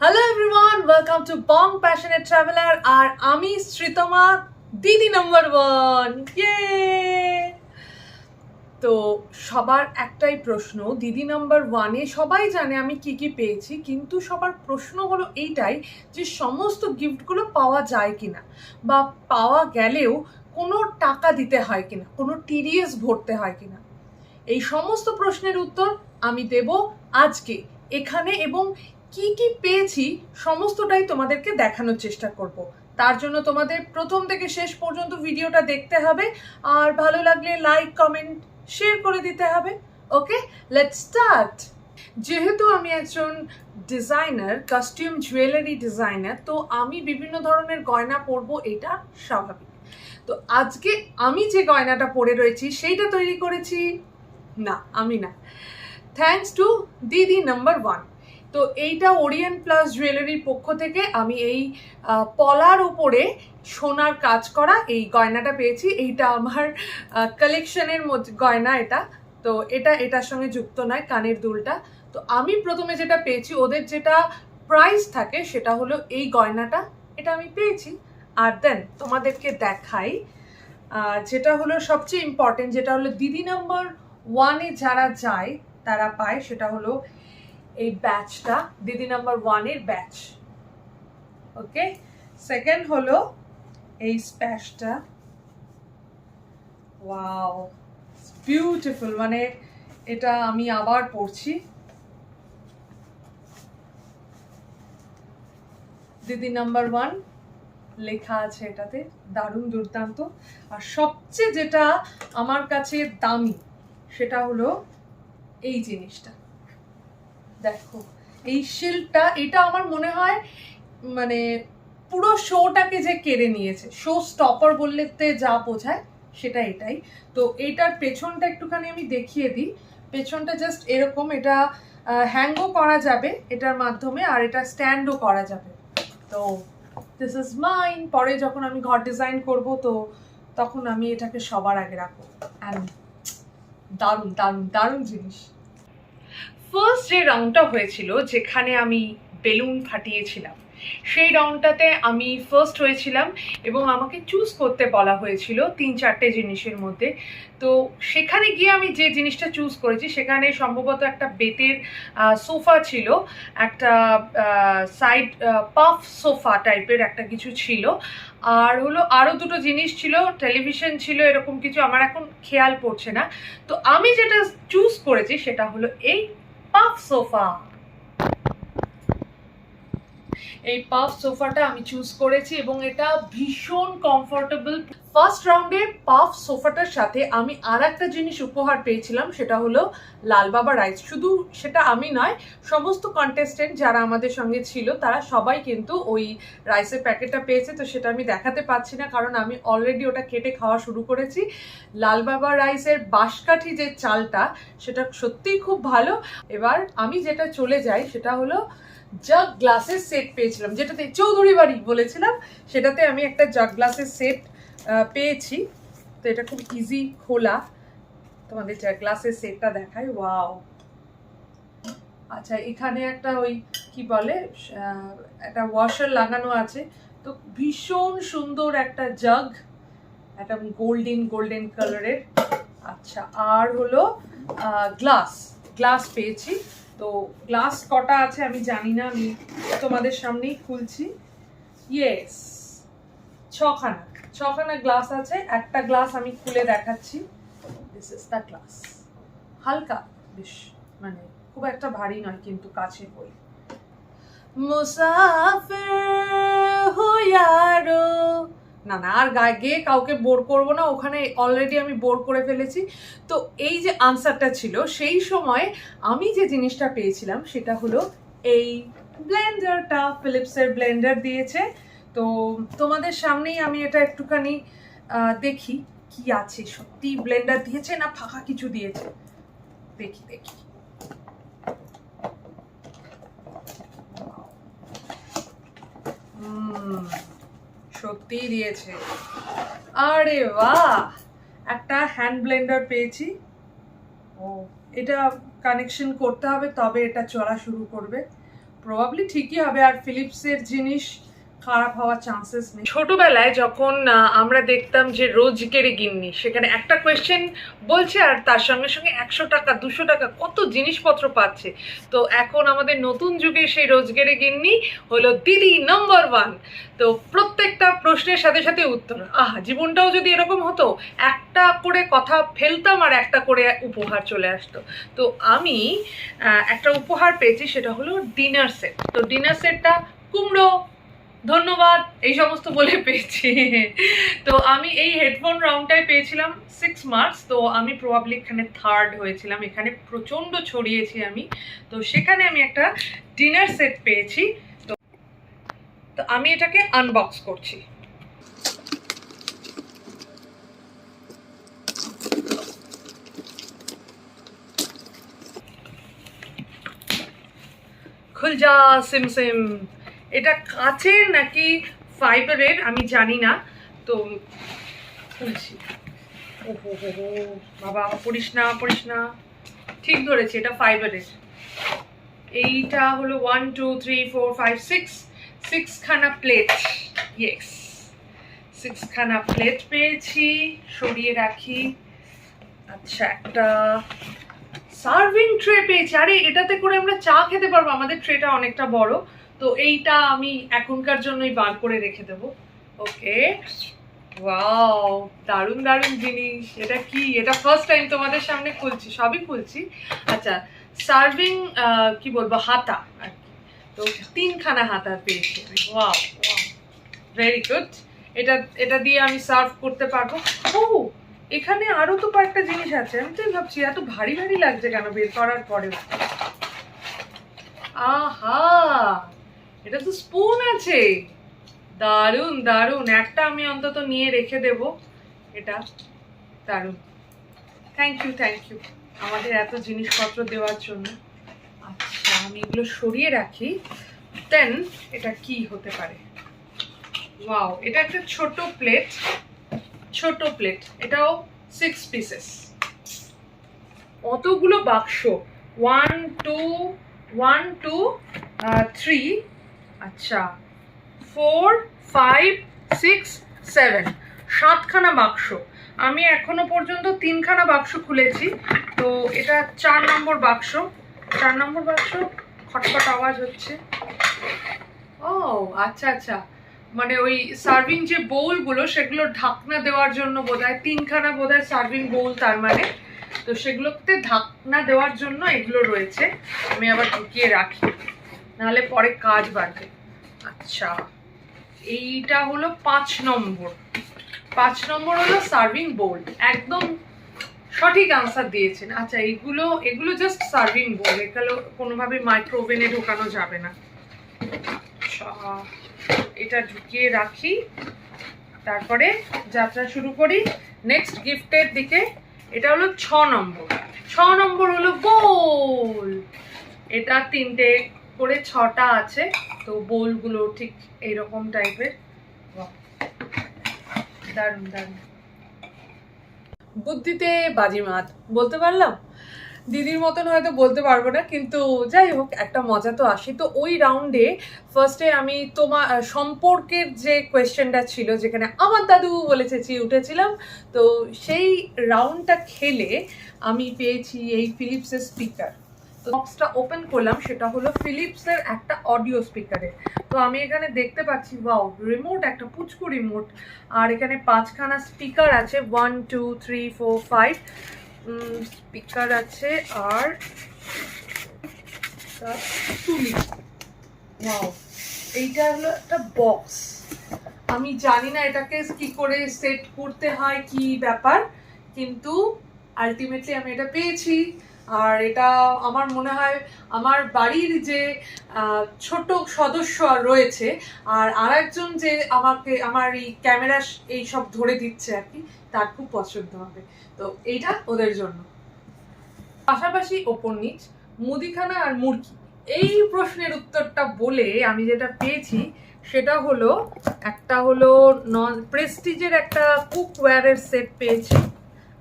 Hello everyone, welcome to Bong Passionate Traveler আর আমি sreetama দিদি number 1 তো সবার একটাই প্রশ্ন দিদি নাম্বার 1 এ সবাই জানে আমি কি কি পেয়েছি কিন্তু সবার প্রশ্ন হলো এইটাই যে সমস্ত গিফটগুলো পাওয়া যায় কিনা বা পাওয়া গেলেও কোনো টাকা দিতে হয় কিনা কোনো টিডিএস ভরতে হয় কিনা এই সমস্ত প্রশ্নের উত্তর আমি দেব আজকে এখানে এবং কি কি পেয়েছি সমস্তটাই তোমাদেরকে দেখানোর চেষ্টা করব তার জন্য তোমাদের প্রথম থেকে শেষ পর্যন্ত ভিডিওটা দেখতে হবে আর ভালো লাগলে লাইক কমেন্ট শেয়ার করে দিতে হবে ওকে লেটস স্টার্ট যেহেতু আমি একজন ডিজাইনার কাস্টিউম জুয়েলারি ডিজাইনার তো আমি বিভিন্ন ধরনের গয়না পরবো এটা স্বাভাবিক তো আজকে আমি যে গয়নাটা পরে রয়েছি সেইটা তৈরি করেছি না আমি না থ্যাঙ্কস টু দিদি নাম্বার 1 তো এইটা ওরিয়েন্ট প্লাস জুয়েলারির পক্ষ থেকে আমি এই পলার উপরে সোনার কাজ করা এই গয়নাটা পেয়েছি এইটা আমার কালেকশনের মধ্যে গয়না এটা তো এটার সঙ্গে যুক্ত নয় কানের দুলটা তো আমি প্রথমে যেটা পেয়েছি ওদের যেটা প্রাইস থাকে সেটা হলো এই গয়নাটা এটা আমি পেয়েছি আর দেন তোমাদেরকে দেখাই যেটা হলো সবচেয়ে ইম্পর্টেন্ট যেটা হলো দিদি নাম্বার 1 এ যারা যায় তারা পায় সেটা হলো এই ব্যাচটা দিদি নাম্বার 1 এর ব্যাচ ওকে সেকেন্ড হলো এই স্প্যাশটা ওয়াও বিউটিফুল মানে এটা আমি আবার পড়ছি দিদি নাম্বার 1 লেখা আছে এটাতে দারুণ দুর্দান্ত আর সবচেয়ে যেটা আমার কাছে দামি সেটা হলো এই জিনিসটা দেখো এই শিল্ডটা এটা আমার মনে হয় মানে পুরো শোটাকে যে কেড়ে নিয়েছে শো স্টপার বললে যা বোঝায় সেটা এটাই তো এইটার পেছনটা একটুখানি আমি দেখিয়ে দিই পেছনটা জাস্ট এরকম এটা হ্যাংও করা যাবে এটার মাধ্যমে আর এটা স্ট্যান্ডও করা যাবে তো দিস ইজ মাইন পরে যখন আমি ঘর ডিজাইন করব তো তখন আমি এটাকে সবার আগে রাখবো অ্যান্ড দারুণ দারুণ দারুণ জিনিস ফার্স্ট যে রাউন্ডটা হয়েছিল যেখানে আমি বেলুন ফাটিয়েছিলাম সেই রাউন্ডটাতে আমি ফার্স্ট হয়েছিলাম এবং আমাকে চুজ করতে বলা হয়েছিল 3-4টে জিনিসের মধ্যে তো সেখানে গিয়ে আমি যে জিনিসটা চুজ করেছি সেখানে সম্ভবত একটা বেতের সোফা ছিল একটা সাইড পাফ সোফা টাইপের একটা কিছু ছিল আর হলো আরও দুটো জিনিস ছিল টেলিভিশন ছিল এরকম কিছু আমার এখন খেয়াল পড়ছে না তো আমি যেটা চুজ করেছি সেটা হলো এই পাফ সোফা এই পাফ সোফাটা আমি চুজ করেছি এবং এটা ভীষণ কমফোর্টেবল ফার্স্ট রাউন্ডে পাফ সোফাটার সাথে আমি আর একটা জিনিস উপহার পেয়েছিলাম সেটা হলো লাল বাবা রাইস শুধু সেটা আমি নয় সমস্ত কন্টেস্টেন্ট যারা আমাদের সঙ্গে ছিল তারা সবাই কিন্তু ওই রাইসের প্যাকেটটা পেয়েছে তো সেটা আমি দেখাতে পারছি না কারণ আমি অলরেডি ওটা কেটে খাওয়া শুরু করেছি লাল বাবা রাইসের বাঁশকাঠি যে চালটা সেটা সত্যিই খুব ভালো এবার আমি যেটা চলে যাই সেটা হলো জাগ গ্লাসের সেট পেয়েছিলাম যেটাতে চৌধুরী বাড়ি বলেছিলাম সেটাতে আমি একটা জাগ গ্লাসের সেট পেয়েছি তো এটা খুব ইজি খোলা তোমাদের জাগ গ্লাসের সেটটা দেখাই ওয়াও আচ্ছা এখানে একটা ওই কি বলে একটা ওয়াশার লাগানো আছে তো ভীষণ সুন্দর একটা জাগ একটা গোল্ডেন কালারের আচ্ছা আর হলো গ্লাস পেয়েছি তো গ্লাস কটা আছে আমি জানি না আমি তোমাদের সামনেই খুলছি ইয়েস ছখানা গ্লাস আছে একটা গ্লাস আমি খুলে দেখাচ্ছি দিস ইজ দ্য গ্লাস হালকা বেশ মানে খুব একটা ভারী নয় কিন্তু কাছে বই মুসাফির হো ইয়ারো না আর গিয়ে কাউকে বোর করবো না ওখানে অলরেডি আমি বোর করে ফেলেছি তো এই যে আনসারটা ছিল সেই সময় আমি যে জিনিসটা পেয়েছিলাম সেটা হলো এই ব্লেন্ডারটা ফিলিপসের ব্লেন্ডার দিয়েছে তো তোমাদের সামনেই আমি এটা একটুখানি দেখি কি আছে সত্যি ব্লেন্ডার দিয়েছে না ফাঁকা কিছু দিয়েছে দেখি সত্যিই দিয়েছে আরে বাহ একটা হ্যান্ড ব্লেন্ডার পেয়েছি ও এটা কানেকশন করতে হবে তবে এটা চলা শুরু করবে প্রবাবলি ঠিকই হবে, আর ফিলিপসের জিনিস খারাপ হওয়ার চান্সেস নেই। ছোটবেলায় যখন আমরা দেখতাম যে রোজগেরে গিন্নি, সেখানে একটা কোয়েশ্চেন বলছে আর তার সঙ্গে সঙ্গে 100 টাকা 200 টাকা কত জিনিসপত্র পাচ্ছে। তো এখন আমাদের নতুন যুগে সেই রোজগেরে গিন্নি হলো দিদি নাম্বার 1। তো প্রত্যেকটা প্রশ্নের সাথে সাথে উত্তর। জীবনটাও যদি এরকম হতো, একটা করে কথা ফেলতাম আর একটা করে উপহার চলে আসতো। তো আমি একটা উপহার পেয়েছি, সেটা হলো ডিনার সেট। তো ডিনার সেটটা কুমড়ো, ধন্যবাদ, এই সমস্ত বলে পেয়েছি। তো আমি এই হেডফোন রাউন্ডটায় পেয়েছিলাম 6 মার্কস। তো আমি প্রবাবলি এখানে থার্ড হয়েছিলাম, এখানে প্রচণ্ড ছড়িয়েছি আমি। তো সেখানে আমি একটা ডিনার সেট পেয়েছি। তো আমি এটাকে আনবক্স করছি। খুল যা সিম সিম। এটা কাচের নাকি ফাইবারের আমি জানি না। তো খুলছি। ওহো হো হো, বাবা পড়িস না পড়িস না। ঠিক ধরেছি, এটা ফাইবারের। এইটা হলো 1 2 3 4 5 6 খানা প্লেট। ইয়েস, 6 খানা প্লেট পেয়েছি, সরিয়ে রাখি। আচ্ছা, একটা সার্ভিং ট্রে পেয়েছি। আরে এটাতে করে আমরা চা খেতে পারবো, আমাদের ট্রেটা অনেকটা বড়। তো এইটা আমি এখনকার জন্যই বার করে রেখে দেবো। ওকে, ওয়াও, দারুণ দারুণ জিনিস। এটা কি? এটা ফার্স্ট টাইম তোমাদের সামনে খুলছি, সবই খুলছি। আচ্ছা, সার্ভিং কি বলবো, হাতা আর কি। তো 3 খানা হাতা পেয়েছি। Wow wow, very good. এটা দিয়ে আমি সার্ভ করতে পারবো। ও, এখানে আরো তো কয়েকটা জিনিস আছে। আমি তো ভাবছি এত ভারী ভারী লাগছে কেন বের করার পরেও। আহা, এটা তো স্পুন আছে। দারুণ দারুণ, একটা আমি অন্তত নিয়ে রেখে দেব। এটা দারুণ, থ্যাংক ইউ থ্যাংক ইউ আমাদের এত জিনিসপত্র দেওয়ার জন্য। আচ্ছা, আমি এগুলো সরিয়ে রাখি। দেন এটা কি হতে পারে? ওয়াও, এটা একটা ছোট প্লেট। ছোট প্লেট, এটাও 6 পিসেস। অতগুলো বাক্স, 1 2 1 2 3, আচ্ছা 4 5 6 7, 7খানা বাক্স। আমি এখনো পর্যন্ত 3খানা বাক্স খুলেছি। তো এটা 4 নম্বর বাক্স। 4 নম্বর বাক্স, খটখট আওয়াজ হচ্ছে। ও আচ্ছা আচ্ছা, মানে ওই সার্ভিং যে বোলগুলো, সেগুলো ঢাকনা দেওয়ার জন্য বোধহয় 3খানা বোধহয় সার্ভিং বোল, তার মানে। তো সেগুলোতে ঢাকনা দেওয়ার জন্য এগুলো রয়েছে। আমি আবার ঢুকিয়ে রাখি, নাহলে পরে কাজ বাড়বে। আচ্ছা, এইটা হলো 5 নম্বর। 5 নম্বর হলো সার্ভিং বোল। একদম সঠিক আনসার দিয়েছেন। আচ্ছা, এগুলো জাস্ট সার্ভিং বোল, এগুলো কোনোভাবে মাইক্রো ওভেনে ঢোকানো যাবে না। আচ্ছা, এটা ঢুকিয়ে রাখি, তারপরে যাত্রা শুরু করি নেক্সট গিফটের দিকে। এটা হলো 6 নম্বর। 6 নম্বর হলো বোল। এটা 3টে করে 6টা আছে। তো বোলগুলো ঠিক এইরকম টাইপের। দারুণ দারুণ, বুদ্ধিতে বাজিমাত বলতে পারলাম। দিদির মতন হয়তো বলতে পারবো না, কিন্তু যাই হোক, একটা মজা তো আসে। তো ওই রাউন্ডে ফার্স্টে আমি তোমার সম্পর্কের যে কোয়েশ্চেনটা ছিল, যেখানে আমার দাদু বলে চেঁচিয়ে উঠেছিলাম, তো সেই রাউন্ডটা খেলে আমি পেয়েছি এই ফিলিপসের স্পিকার। তো বক্সটা ওপেন করলাম, সেটা হলো ফিলিপসের একটা অডিও স্পিকারের। তো আমি এখানে দেখতে পাচ্ছি, ওয়াও, রিমোট, একটা পুচকু রিমোট। আর এখানে 5খানা স্পিকার আছে, 1 2 3 4 5 স্পিকার আছে। আর তুলি, ওয়াও, এইটা হলো একটা বক্স। আমি জানি না এটাকে কি করে সেট করতে হয়, কি ব্যাপার, কিন্তু আলটিমেটলি আমি এটা পেয়েছি। আর এটা আমার মনে হয় আমার বাড়ির যে ছোট সদস্য রয়েছে, আর আরেকজন যে আমাকে আমার এই ক্যামেরা এই সব ধরে দিচ্ছে আর কি, তার খুব পছন্দ হবে। তো এইটা ওদের জন্য। পাশাপাশি ওপর নিচ, মুদিখানা আর মুরগি, এই প্রশ্নের উত্তরটা বলে আমি যেটা পেয়েছি সেটা হলো একটা হলো প্রেস্টিজের একটা কুকওয়্যারের সেট পেয়েছি।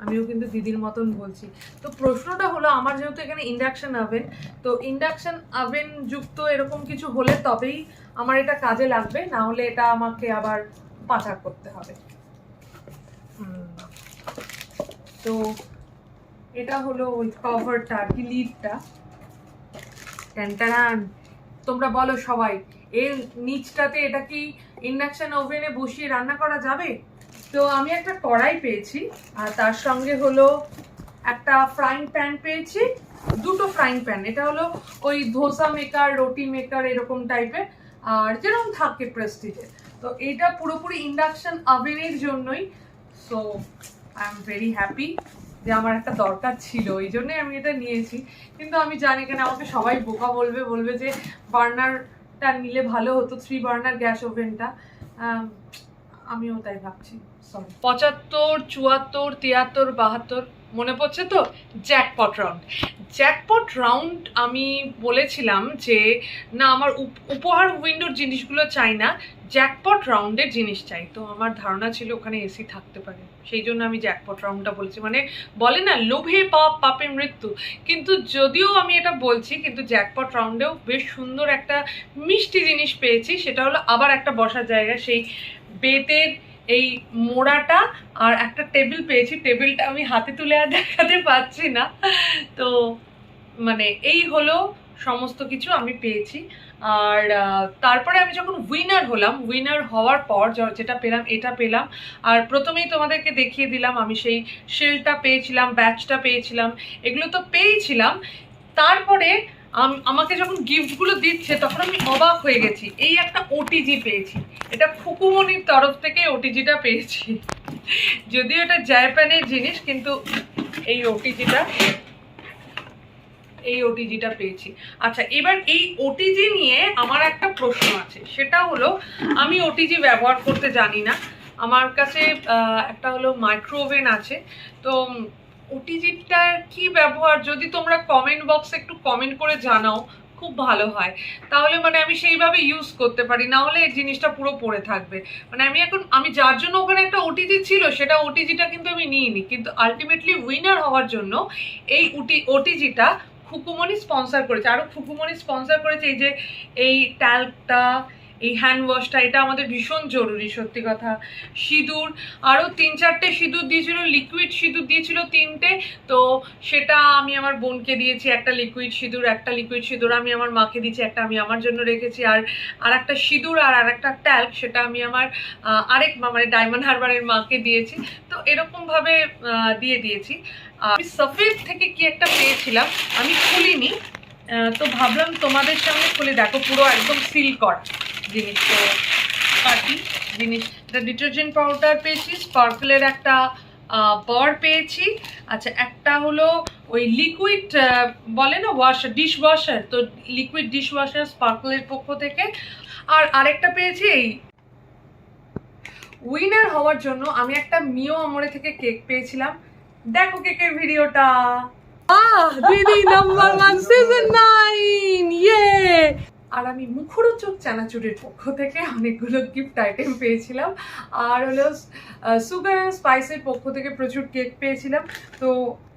আমিও কিন্তু দিদির মতন বলছি। তো প্রশ্নটা হলো, আমার যেহেতু এখানে ইন্ডাকশন ওভেন, তো ইন্ডাকশন ওভেন যুক্ত এরকম কিছু হলে তবেই আমার এটা কাজে লাগবে, না হলে এটা আমাকে আবার পাচার করতে হবে। তো এটা হলো ওই কভারটা আর কি, লিডটা। ট্যান, তোমরা বলো সবাই, এর নিচটাতে এটা কি ইন্ডাকশন ওভেনে বসিয়ে রান্না করা যাবে? তো আমি একটা কড়াই পেয়েছি, আর তার সঙ্গে হলো একটা ফ্রাইং প্যান পেয়েছি, দুটো ফ্রাইং প্যান। এটা হলো ওই ধোসা মেকার, রুটি মেকার এরকম টাইপের, আর যেরকম থাকে প্রেস্টিজে। তো এটা পুরোপুরি ইন্ডাকশন ওভেনের জন্যই। So I am very happy যে আমার একটা দরকার ছিল, এই জন্যই আমি এটা নিয়েছি। কিন্তু আমি জানি কেন আমাকে সবাই বোকা বলবে যে বার্নারটা নিলে ভালো হতো, 3 বার্নার গ্যাস ওভেনটা। আমিও তাই ভাবছি। সরি, 75, 74, 73, 72 মনে পড়ছে তো? জ্যাকপট রাউন্ড আমি বলেছিলাম যে না, আমার উপহার উইন্ডোর জিনিসগুলো চাই না, জ্যাকপট রাউন্ডের জিনিস চাই। তো আমার ধারণা ছিল ওখানে এসি থাকতে পারে, সেই জন্য আমি জ্যাকপট রাউন্ডটা বলেছি। মানে বলে না, লোভে পাপ পাপে মৃত্যু। কিন্তু যদিও আমি এটা বলছি, কিন্তু জ্যাকপট রাউন্ডেও বেশ সুন্দর একটা মিষ্টি জিনিস পেয়েছি। সেটা হলো আবার একটা বসার জায়গা, সেই বেতের এই মোড়াটা, আর একটা টেবিল পেয়েছি। টেবিলটা আমি হাতে তুলে আর দেখাতে পারছি না। তো মানে এই হলো সমস্ত কিছু আমি পেয়েছি। আর তারপরে আমি যখন উইনার হওয়ার পর যেটা পেলাম, এটা পেলাম। আর প্রথমেই তোমাদেরকে দেখিয়ে দিলাম, আমি সেই শিল্ডটা পেয়েছিলাম, ব্যাচটা পেয়েছিলাম, এগুলো তো পেয়েছিলাম। তারপরে আমাকে যখন গিফটগুলো দিচ্ছে তখন আমি অবাক হয়ে গেছি। এই একটা ওটিজি পেয়েছি, এটা ফুকুমনির তরফ থেকে ওটিজিটা পেয়েছি। যদিও এটা জাপানের জিনিস, কিন্তু এই ওটিজিটা পেয়েছি। আচ্ছা, এবার এই ওটিজি নিয়ে আমার একটা প্রশ্ন আছে। সেটা হলো, আমি ওটিজি ব্যবহার করতে জানি না। আমার কাছে একটা হলো মাইক্রোওভেন আছে। তো ওটিজিটার কি ব্যবহার, যদি তোমরা কমেন্ট বক্সে একটু কমেন্ট করে জানাও খুব ভালো হয়। তাহলে মানে আমি সেইভাবে ইউজ করতে পারি, না হলে এই জিনিসটা পুরো পড়ে থাকবে। মানে আমি যার জন্য ওখানে একটা ওটিজি ছিল, সেটা ওটিজিটা কিন্তু আমি নিইনি, কিন্তু আলটিমেটলি উইনার হওয়ার জন্য এই ওটিজিটা খুকুমনি স্পন্সর করেছে। আরও খুকুমনি স্পন্সর করেছে এই যে এই ট্যাল্কটা, এই হ্যান্ড ওয়াশটা, এটা আমাদের ভীষণ জরুরি সত্যি কথা। সিঁদুর, আরও 3-4টে সিঁদুর দিয়েছিল, লিকুইড সিঁদুর দিয়েছিল 3টে। তো সেটা আমি আমার বোনকে দিয়েছি, একটা লিকুইড সিঁদুর আমি আমার মাকে দিয়েছি, একটা আমি আমার জন্য রেখেছি। আর একটা সিঁদুর আর একটা ট্যাল্ক, সেটা আমি আমার আরেক মা মানে ডায়মন্ড হারবারের মাকে দিয়েছি। তো এরকমভাবে দিয়ে দিয়েছি। আমি সফেদ থেকে কি একটা পেয়েছিলাম, আমি খুলিনি, তো ভাবলাম তোমাদের সামনে খুলে দেখো, পুরো একদম সিল করা জিনিস। তো কাটি জিনিস, এটা ডিটারজেন্ট পাউডার পেয়েছি, স্পার্কলের একটা বার পেয়েছি। আচ্ছা, একটা হলো ওই লিকুইড বলে না ডিশ ওয়াশার, তো লিকুইড ডিশ ওয়াশার স্পার্কলের পক্ষ থেকে। আর আরেকটা পেয়েছি, এই উইনার হওয়ার জন্য আমি একটা মিও আমরে থেকে কেক পেয়েছিলাম। দেখো কেকের ভিডিওটা। দিদি নাম্বার 1 সিজন 9, ইয়ে। আর আমি মুখরোচক চানাচুরের পক্ষ থেকে অনেকগুলো গিফট আইটেম পেয়েছিলাম। আর হলো সুগার স্পাইসের পক্ষ থেকে প্রচুর কেক পেয়েছিলাম। তো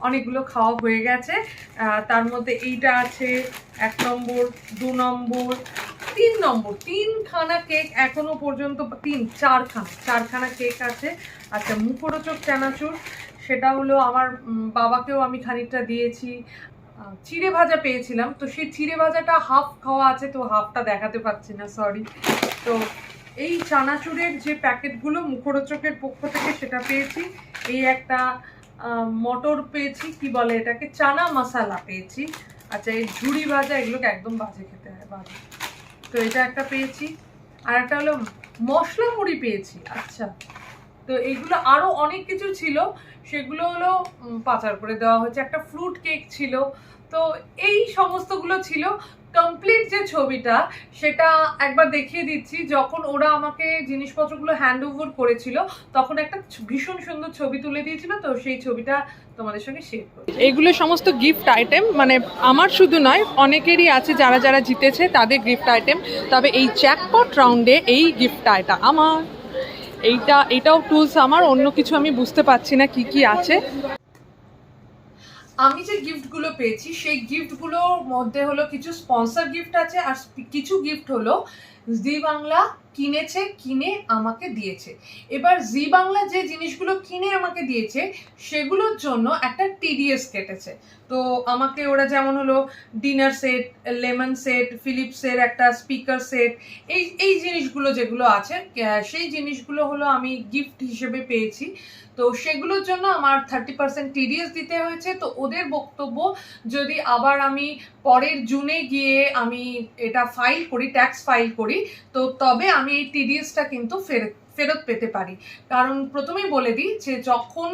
অনেকগুলো খাওয়া হয়ে গেছে। তার মধ্যে এইটা আছে 1 নম্বর, 2 নম্বর, 3 নম্বর, 3খানা কেক এখনো পর্যন্ত, 4খানা কেক আছে। আচ্ছা, মুখরোচক চানাচুর, সেটা হলো আমার বাবাকেও আমি খানিকটা দিয়েছি। চিড়ে ভাজা পেয়েছিলাম, তো সেই চিড়ে ভাজাটা হাফ খাওয়া আছে, তো হাফটা দেখাতে পারছি না, সরি। তো এই চানাচুরের যে প্যাকেটগুলো মুখরোচকের পক্ষ থেকে, সেটা পেয়েছি। এই একটা মটর পেয়েছি, কি বলে এটাকে, চানা মশালা পেয়েছি। আচ্ছা, এই ঝুড়ি ভাজা, এগুলোকে একদম বাজে খেতে হয়, বাজে। তো এটা একটা পেয়েছি। আর একটা হলো মশলা মুড়ি পেয়েছি। আচ্ছা, তো এইগুলো আরও অনেক কিছু ছিল, সেগুলো হলো পাচার করে দেওয়া হয়েছে। একটা ফ্রুট কেক ছিল। তো এই সমস্তগুলো ছিল। কমপ্লিট যে ছবিটা, সেটা একবার দেখিয়ে দিচ্ছি। যখন ওরা আমাকে জিনিসপত্রগুলো হ্যান্ড ওভার করেছিল, তখন একটা ভীষণ সুন্দর ছবি তুলে দিয়েছিল। তো সেই ছবিটা তোমাদের সঙ্গে শেয়ার করি। এইগুলো সমস্ত গিফট আইটেম, মানে আমার শুধু নয়, অনেকেরই আছে, যারা যারা জিতেছে তাদের গিফট আইটেম। তবে এই জ্যাকপট রাউন্ডে এই গিফট আইটেম আমার। এইটাও টুলস আমার, অন্য কিছু আমি বুঝতে পারছি না কি কি আছে। আমি যে গিফটগুলো পেয়েছি সেই গিফটগুলোর মধ্যে হলো কিছু স্পন্সর গিফট আছে, আর কিছু গিফট হলো জি বাংলা কিনে আমাকে দিয়েছে। এবার জি বাংলা যে জিনিসগুলো কিনে আমাকে দিয়েছে সেগুলোর জন্য একটা টিডিএস কেটেছে। তো আমাকে ওরা যেমন হলো ডিনার সেট, লেমন সেট, ফিলিপসের একটা স্পিকার সেট, এই জিনিসগুলো যেগুলো আছে সেই জিনিসগুলো হলো আমি গিফট হিসেবে পেয়েছি। তো সেগুলোর জন্য আমার 30% টিডিএস দিতে হয়েছে। তো ওদের বক্তব্য, যদি আবার আমি পরের জুনে গিয়ে আমি এটা ফাইল করি, ট্যাক্স ফাইল করি, তো তবে আমি এই টিডিএসটা কিন্তু ফেরত পেতে পারি। কারণ প্রথমেই বলে দিই যে যখন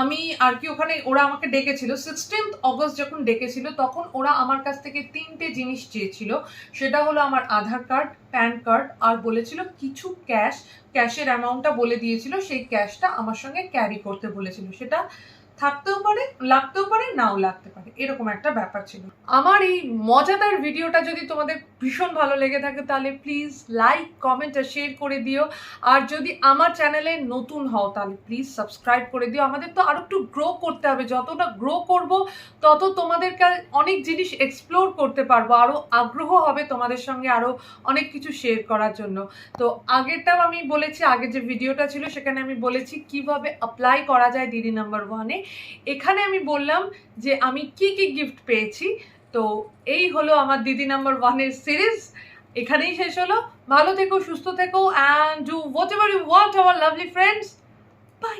আমি আর কি ওখানে ওরা আমাকে ডেকেছিল 16 অগস্ট, যখন ডেকেছিল তখন ওরা আমার কাছ থেকে 3টে জিনিস চেয়েছিল। সেটা হলো আমার আধার কার্ড, প্যান কার্ড, আর বলেছিল কিছু ক্যাশের অ্যামাউন্টটা বলে দিয়েছিল, সেই ক্যাশটা আমার সঙ্গে ক্যারি করতে বলেছিল। সেটা থাকতেও পারে, লাগতেও পারে, নাও লাগতে পারে, এরকম একটা ব্যাপার ছিল। আমার এই মজাদার ভিডিওটা যদি তোমাদের ভীষণ ভালো লেগে থাকে তাহলে প্লিজ লাইক, কমেন্ট আর শেয়ার করে দিও। আর যদি আমার চ্যানেলে নতুন হও তাহলে প্লিজ সাবস্ক্রাইব করে দিও। আমাদের তো আরো একটু গ্রো করতে হবে, যতটা গ্রো করব তত তোমাদেরকে অনেক জিনিস এক্সপ্লোর করতে পারবো, আরো আগ্রহ হবে তোমাদের সঙ্গে আরো অনেক কিছু শেয়ার করার জন্য। তো আগেরটাও আমি বলেছি, আগের যে ভিডিওটা ছিল সেখানে আমি বলেছি কিভাবে অ্যাপ্লাই করা যায় দিদি নাম্বার 1-এ। এখানে আমি বললাম যে আমি কি কি গিফট পেয়েছি। তো এই হলো আমার দিদি নাম্বার 1-এর সিরিজ, এখানেই শেষ হলো। ভালো থেকো, সুস্থ থেকো, and do whatever you want our lovely friends. By.